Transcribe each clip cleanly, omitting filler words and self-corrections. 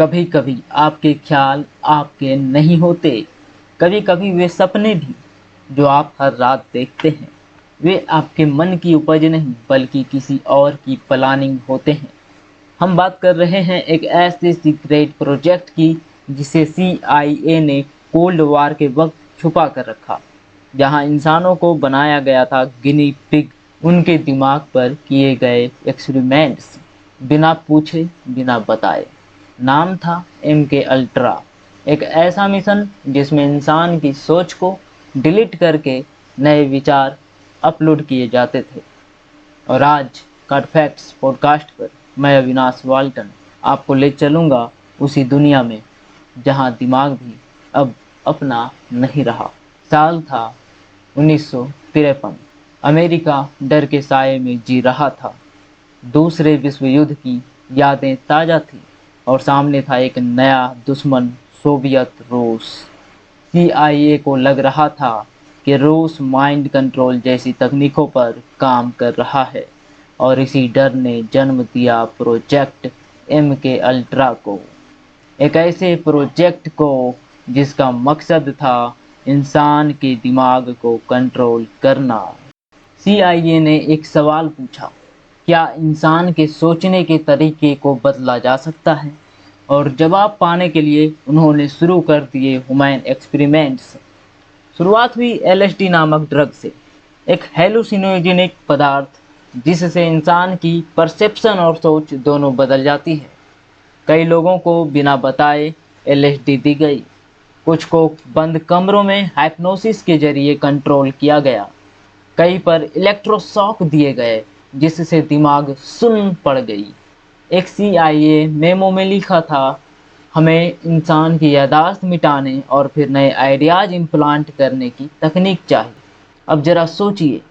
कभी कभी आपके ख्याल आपके नहीं होते। कभी कभी वे सपने भी जो आप हर रात देखते हैं, वे आपके मन की उपज नहीं बल्कि किसी और की प्लानिंग होते हैं। हम बात कर रहे हैं एक ऐसे सीक्रेट प्रोजेक्ट की जिसे CIA ने कोल्ड वॉर के वक्त छुपा कर रखा, जहां इंसानों को बनाया गया था गिनी पिग, उनके दिमाग पर किए गए एक्सपेरिमेंट्स, बिना पूछे बिना बताए। नाम था MK अल्ट्रा। एक ऐसा मिशन जिसमें इंसान की सोच को डिलीट करके नए विचार अपलोड किए जाते थे। और आज कट फैक्ट्स पॉडकास्ट पर मैं अविनाश वाल्टन आपको ले चलूँगा उसी दुनिया में जहाँ दिमाग भी अब अपना नहीं रहा। साल था 1953। अमेरिका डर के साए में जी रहा था। दूसरे विश्व युद्ध की यादें ताज़ा थी और सामने था एक नया दुश्मन, सोवियत रूस। CIA को लग रहा था कि रूस माइंड कंट्रोल जैसी तकनीकों पर काम कर रहा है, और इसी डर ने जन्म दिया प्रोजेक्ट MK अल्ट्रा को। एक ऐसे प्रोजेक्ट को जिसका मकसद था इंसान के दिमाग को कंट्रोल करना। CIA ने एक सवाल पूछा, क्या इंसान के सोचने के तरीके को बदला जा सकता है? और जवाब पाने के लिए उन्होंने शुरू कर दिए ह्यूमन एक्सपेरिमेंट्स। शुरुआत हुई LSD नामक ड्रग से, एक हेलुसिनोजेनिक पदार्थ जिससे इंसान की परसेप्शन और सोच दोनों बदल जाती है। कई लोगों को बिना बताए LSD दी गई, कुछ को बंद कमरों में हाइप्नोसिस के जरिए कंट्रोल किया गया, कई पर इलेक्ट्रोशॉक दिए गए जिससे दिमाग सुन्न पड़ गई। एक CIA मेमो में लिखा था, हमें इंसान की यादाश्त मिटाने और फिर नए आइडियाज इम्प्लांट करने की तकनीक चाहिए। अब जरा सोचिए,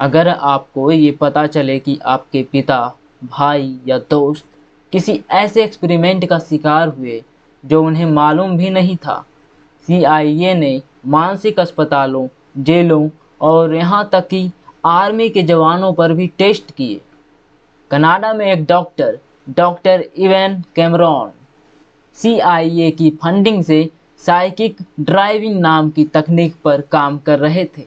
अगर आपको ये पता चले कि आपके पिता, भाई या दोस्त किसी ऐसे एक्सपेरिमेंट का शिकार हुए जो उन्हें मालूम भी नहीं था। CIA ने मानसिक अस्पतालों, जेलों और यहाँ तक कि आर्मी के जवानों पर भी टेस्ट किए। कनाडा में एक डॉक्टर इवन कैमरॉन CIA की फंडिंग से साइकिक ड्राइविंग नाम की तकनीक पर काम कर रहे थे।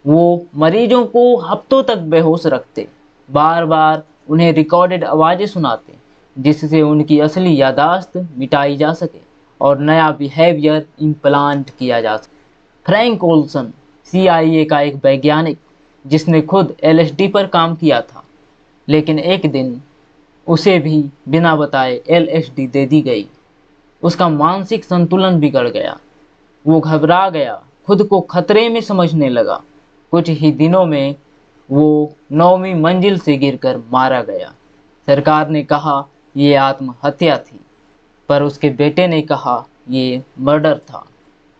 वो मरीजों को हफ्तों तक बेहोश रखते, बार बार उन्हें रिकॉर्डेड आवाज़ें सुनाते जिससे उनकी असली यादाश्त मिटाई जा सके और नया बिहेवियर इम्प्लांट किया जा सके। फ्रैंक ओल्सन CIA का एक वैज्ञानिक जिसने खुद LSD पर काम किया था, लेकिन एक दिन उसे भी बिना बताए LSD दे दी गई। उसका मानसिक संतुलन बिगड़ गया, वो घबरा गया, खुद को खतरे में समझने लगा। कुछ ही दिनों में वो 9वीं मंजिल से गिरकर मारा गया। सरकार ने कहा ये आत्महत्या थी, पर उसके बेटे ने कहा ये मर्डर था।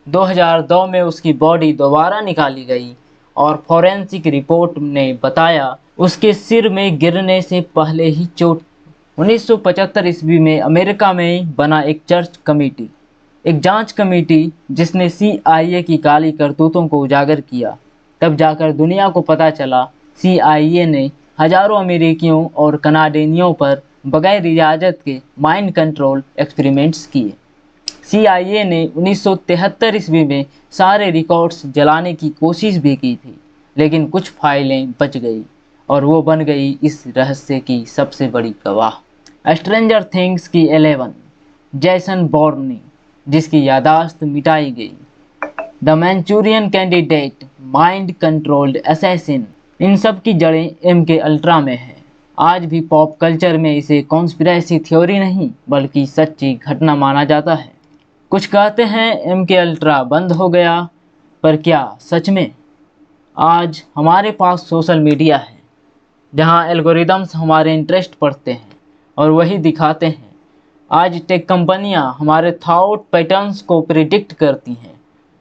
2002 में उसकी बॉडी दोबारा निकाली गई और फॉरेंसिक रिपोर्ट ने बताया उसके सिर में गिरने से पहले ही चोट। 1975 ईस्वी में अमेरिका में बना एक जांच कमेटी जिसने CIA की काली करतूतों को उजागर किया। तब जाकर दुनिया को पता चला CIA ने हजारों अमेरिकियों और कनाडियनों पर बगैर इजाज़त के माइंड कंट्रोल एक्सपेरिमेंट्स किए। CIA ने 1973 ईस्वी में सारे रिकॉर्ड्स जलाने की कोशिश भी की थी, लेकिन कुछ फाइलें बच गई और वो बन गई इस रहस्य की सबसे बड़ी गवाह। स्ट्रेंजर थिंग्स की 11, जैसन बॉर्नी जिसकी यादाश्त मिटाई गई, the Manchurian candidate, mind controlled assassin, इन सब की जड़ें MK अल्ट्रा में है। आज भी पॉप कल्चर में इसे कॉन्स्पिरेसी थ्योरी नहीं बल्कि सच्ची घटना माना जाता है। कुछ कहते हैं MK अल्ट्रा बंद हो गया, पर क्या सच में? आज हमारे पास सोशल मीडिया है जहां एल्गोरिदम्स हमारे इंटरेस्ट पढ़ते हैं और वही दिखाते हैं। आज टेक कंपनियां हमारे थॉट पैटर्न्स को प्रिडिक्ट करती हैं।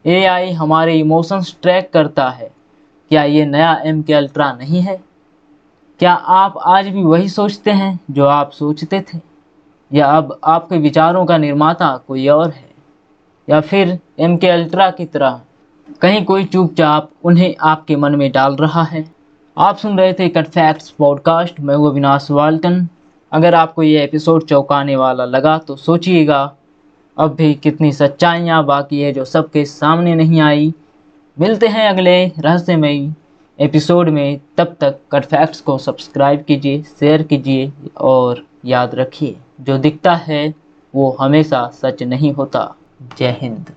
AI हमारे इमोशंस ट्रैक करता है। क्या ये नया MK अल्ट्रा नहीं है? क्या आप आज भी वही सोचते हैं जो आप सोचते थे, या अब आपके विचारों का निर्माता कोई और है? या फिर MK अल्ट्रा की तरह कहीं कोई चुपचाप उन्हें आपके मन में डाल रहा है? आप सुन रहे थे कट फैक्ट्स पॉडकास्ट। मैं हूँ अविनाश वाल्टन। अगर आपको ये एपिसोड चौंकाने वाला लगा तो सोचिएगा, अब भी कितनी सच्चाइयाँ बाकी है जो सबके सामने नहीं आई। मिलते हैं अगले रहस्यमयी एपिसोड में, तब तक कट फैक्ट्स को सब्सक्राइब कीजिए, शेयर कीजिए और याद रखिए, जो दिखता है वो हमेशा सच नहीं होता। जय हिंद।